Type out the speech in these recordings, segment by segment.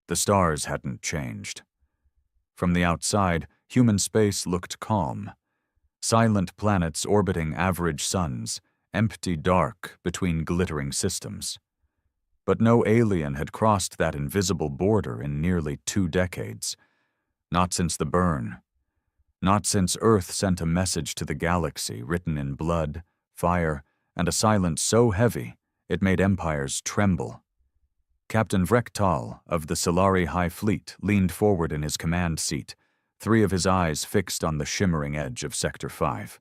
The stars hadn't changed. From the outside, human space looked calm. Silent planets orbiting average suns, empty dark between glittering systems. But no alien had crossed that invisible border in nearly 2 decades. Not since the burn. Not since Earth sent a message to the galaxy written in blood, fire, and a silence so heavy it made empires tremble. Captain Vrektal of the Solari High Fleet leaned forward in his command seat, 3 of his eyes fixed on the shimmering edge of Sector 5,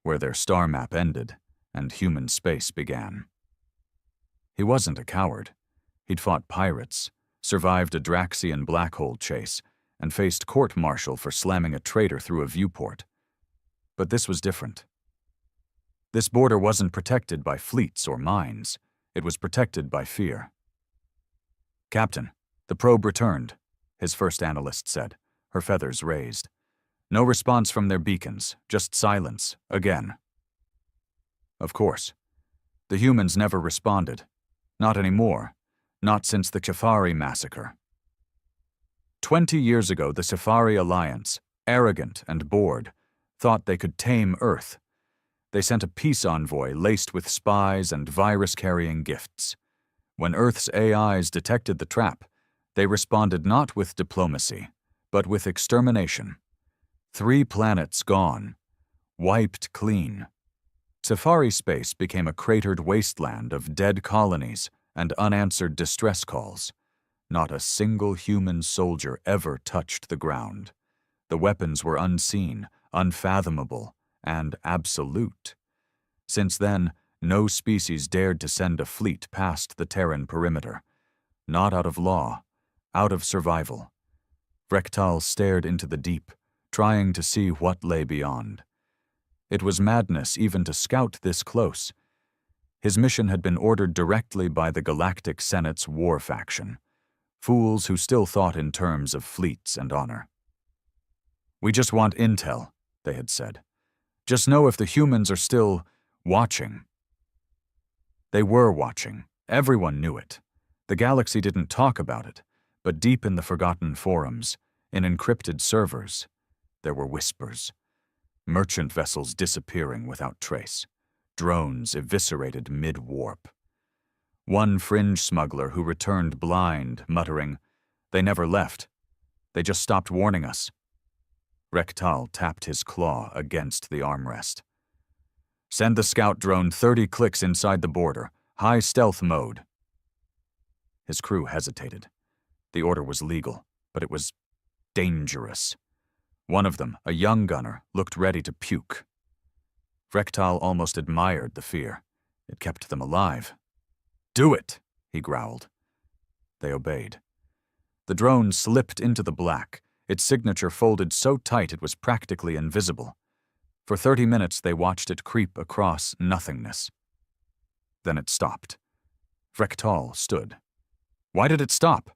where their star map ended and human space began. He wasn't a coward. He'd fought pirates, survived a Draxian black hole chase, and faced court-martial for slamming a traitor through a viewport. But this was different. This border wasn't protected by fleets or mines. It was protected by fear. "Captain, the probe returned," his first analyst said, her feathers raised. "No response from their beacons, just silence, again." Of course. The humans never responded. Not anymore. Not since the Chafari massacre. 20 years ago, the Chafari Alliance, arrogant and bored, thought they could tame Earth. They sent a peace envoy laced with spies and virus-carrying gifts. When Earth's AIs detected the trap, they responded not with diplomacy, but with extermination. 3 planets gone. Wiped clean. Safari space became a cratered wasteland of dead colonies and unanswered distress calls. Not a single human soldier ever touched the ground. The weapons were unseen, unfathomable, and absolute. Since then, no species dared to send a fleet past the Terran perimeter. Not out of law, out of survival. Vrektal stared into the deep, trying to see what lay beyond. It was madness even to scout this close. His mission had been ordered directly by the Galactic Senate's war faction. Fools who still thought in terms of fleets and honor. "We just want intel," they had said. "Just know if the humans are still watching." They were watching. Everyone knew it. The galaxy didn't talk about it, but deep in the forgotten forums, in encrypted servers, there were whispers. Merchant vessels disappearing without trace. Drones eviscerated mid-warp. One fringe smuggler who returned blind, muttering, "They never left. They just stopped warning us." Vrektal tapped his claw against the armrest. "Send the scout drone 30 clicks inside the border, high stealth mode." His crew hesitated. The order was legal, but it was dangerous. One of them, a young gunner, looked ready to puke. Vrektal almost admired the fear. It kept them alive. "Do it," he growled. They obeyed. The drone slipped into the black, its signature folded so tight it was practically invisible. For 30 minutes they watched it creep across nothingness. Then it stopped. Vrektal stood. "Why did it stop?"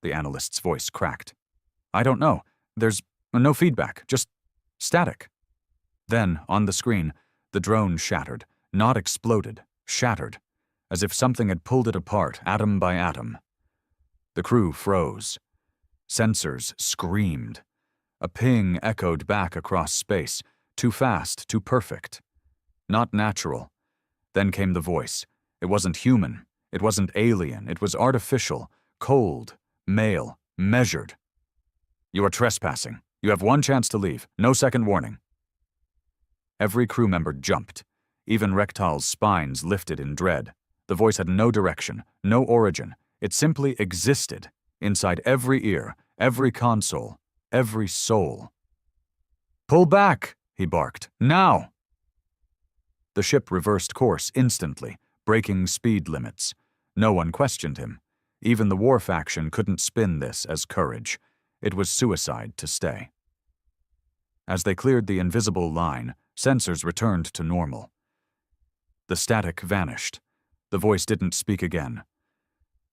The analyst's voice cracked. "I don't know. There's no feedback, just static." Then, on the screen, the drone shattered, not exploded, shattered, as if something had pulled it apart atom by atom. The crew froze. Sensors screamed. A ping echoed back across space, too fast, too perfect. Not natural. Then came the voice. It wasn't human. It wasn't alien. It was artificial, cold, male, measured. "You are trespassing. You have 1 chance to leave. No second warning." Every crew member jumped. Even Rektal's spines lifted in dread. The voice had no direction, no origin. It simply existed, inside every ear, every console, every soul. "Pull back," he barked. "Now!" The ship reversed course instantly, breaking speed limits. No one questioned him. Even the war faction couldn't spin this as courage. It was suicide to stay. As they cleared the invisible line, sensors returned to normal. The static vanished. The voice didn't speak again.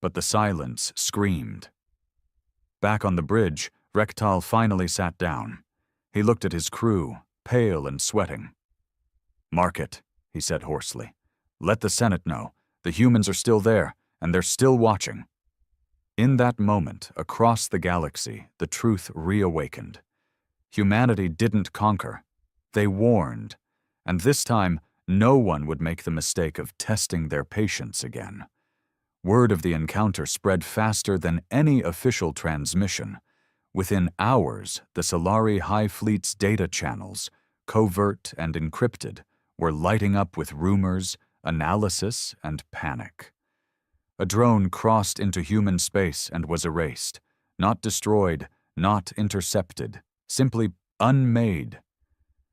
But the silence screamed. Back on the bridge, Vrektal finally sat down. He looked at his crew, pale and sweating. "Mark it," he said hoarsely. "Let the Senate know. The humans are still there, and they're still watching." In that moment, across the galaxy, the truth reawakened. Humanity didn't conquer. They warned. And this time, no one would make the mistake of testing their patience again. Word of the encounter spread faster than any official transmission. Within hours, the Solari High Fleet's data channels, covert and encrypted, were lighting up with rumors, analysis, and panic. A drone crossed into human space and was erased. Not destroyed, not intercepted, simply unmade.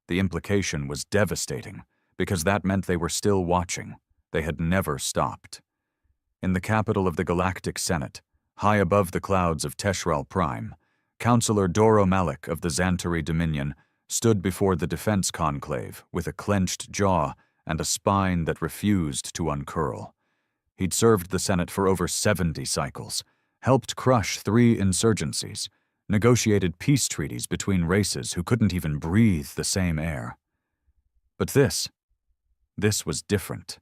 The implication was devastating, because that meant they were still watching. They had never stopped. In the capital of the Galactic Senate, high above the clouds of Teshral Prime, Councillor Doro Malik of the Xantari Dominion stood before the defense conclave with a clenched jaw and a spine that refused to uncurl. He'd served the Senate for over 70 cycles, helped crush 3 insurgencies, negotiated peace treaties between races who couldn't even breathe the same air. But this was different.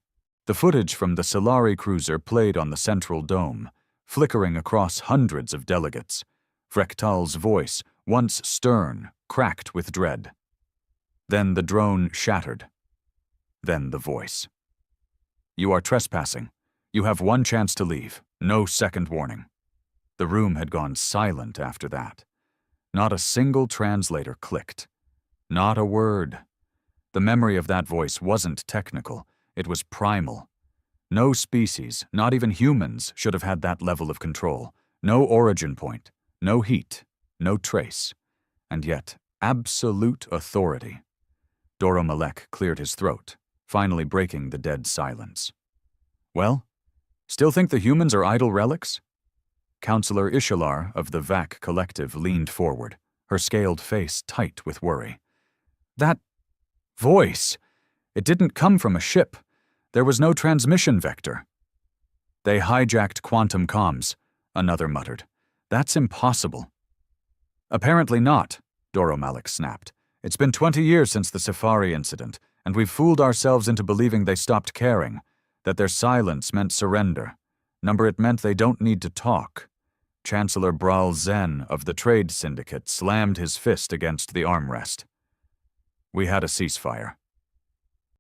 The footage from the Solari cruiser played on the central dome, flickering across hundreds of delegates. Frektal's voice, once stern, cracked with dread. Then the drone shattered. Then the voice. "You are trespassing. You have 1 chance to leave. No second warning." The room had gone silent after that. Not a single translator clicked. Not a word. The memory of that voice wasn't technical. It was primal. No species, not even humans, should have had that level of control. No origin point. No heat, no trace, and yet absolute authority. Doro Malek cleared his throat, finally breaking the dead silence. "Well, still think the humans are idle relics?" Councillor Ishalar of the VAC Collective leaned forward, her scaled face tight with worry. "That voice, it didn't come from a ship. There was no transmission vector." "They hijacked quantum comms," another muttered. "That's impossible." "Apparently not," Doro Malik snapped. "It's been 20 years since the Safari incident, and we've fooled ourselves into believing they stopped caring, that their silence meant surrender. Number it meant they don't need to talk." Chancellor Bral Zen of the Trade Syndicate slammed his fist against the armrest. "We had a ceasefire,"